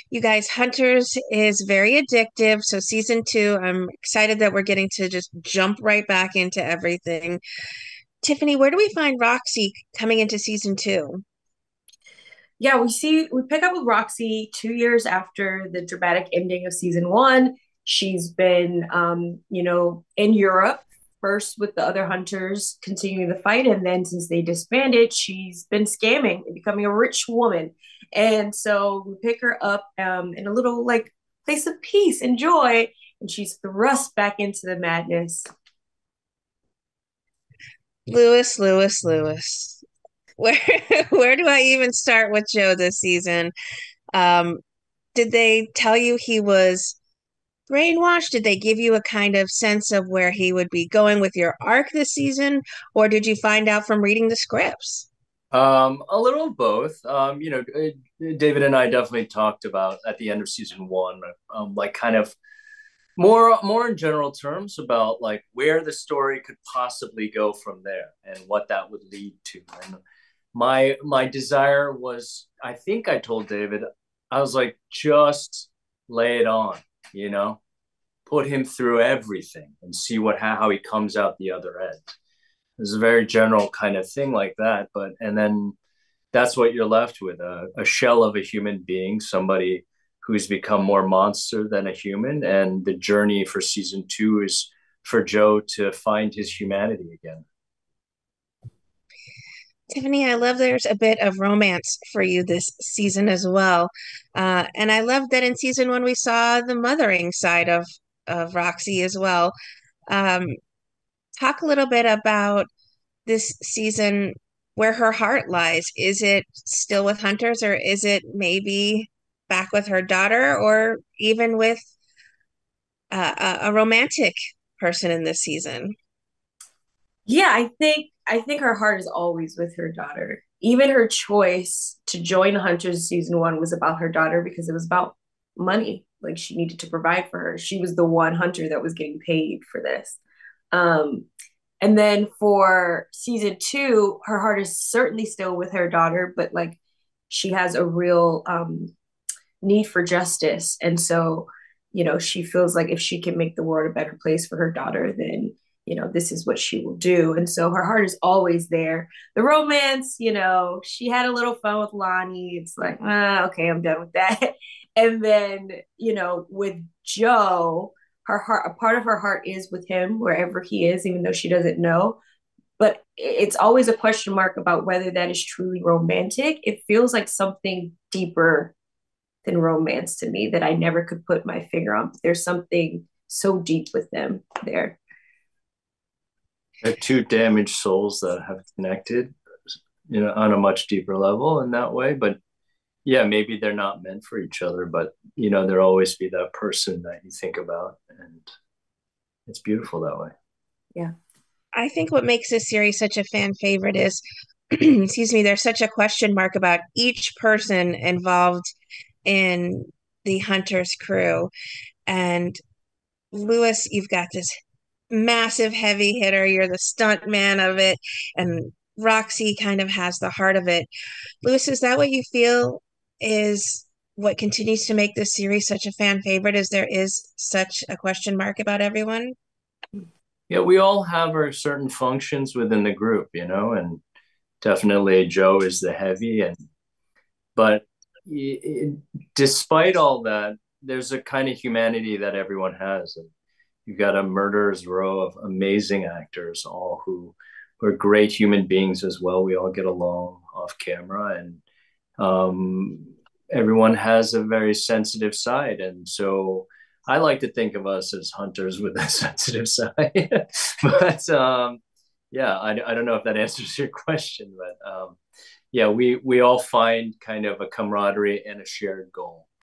You guys, Hunters is very addictive. So, season two, I'm excited that we're getting to just jump right back into everything. Tiffany, where do we find Roxy coming into season two? Yeah, we pick up with Roxy 2 years after the dramatic ending of season one. She's been in Europe first with the other hunters continuing the fight, and then since they disbanded, she's been scamming and becoming a rich woman. And so we pick her up in a little like place of peace and joy, and she's thrust back into the madness. Lewis. Where where do I even start with Joe this season? Um, did they tell you he was brainwashed? Did they give you a kind of sense of where he would be going with your arc this season? Or did you find out from reading the scripts? A little of both. David and I definitely talked about at the end of season one, like kind of more in general terms about like where the story could possibly go from there and what that would lead to. And my desire was, I think I told David, I was like, just lay it on, you know, put him through everything and see how he comes out the other end. It's a very general kind of thing like that, but and then that's what you're left with, a shell of a human being, somebody who's become more monster than a human. And the journey for season two is for Joe to find his humanity again. Tiffany, I love there's a bit of romance for you this season as well. And I love that in season one we saw the mothering side of Roxy as well. Um, Talk a little bit about this season where her heart lies. Is it still with Hunters, or is it maybe back with her daughter, or even with a romantic person in this season? Yeah, I think her heart is always with her daughter. Even her choice to join the Hunters season one was about her daughter because it was about money. Like she needed to provide for her. She was the one hunter that was getting paid for this. Um, and then for season two, her heart is certainly still with her daughter, but like she has a real need for justice. And so, she feels like if she can make the world a better place for her daughter, then, this is what she will do. And so her heart is always there. The romance, she had a little fun with Lonnie. It's like, okay, I'm done with that. And then, with Joe, her heart, a part of her heart is with him wherever he is, even though she doesn't know. But it's always a question mark about whether that is truly romantic. It feels like something deeper than romance to me that I never could put my finger on. But there's something so deep with them there. They're two damaged souls that have connected, on a much deeper level in that way. But yeah, maybe they're not meant for each other, but there'll always be that person that you think about, and it's beautiful that way. Yeah. I think what makes this series such a fan favorite is, excuse me, there's such a question mark about each person involved in the Hunter's crew. And Lewis, you've got this massive heavy hitter. You're the stunt man of it. And Roxy kind of has the heart of it. Lewis, is that what you feel is what continues to make this series such a fan favorite? Is there is such a question mark about everyone? Yeah, we all have our certain functions within the group, and definitely Joe is the heavy, and but despite all that, there's a kind of humanity that everyone has, and you've got a murderer's row of amazing actors, all who are great human beings as well. We all get along off camera, and um, everyone has a very sensitive side, and so I like to think of us as hunters with a sensitive side. But yeah, I don't know if that answers your question, but yeah, we all find kind of a camaraderie and a shared goal.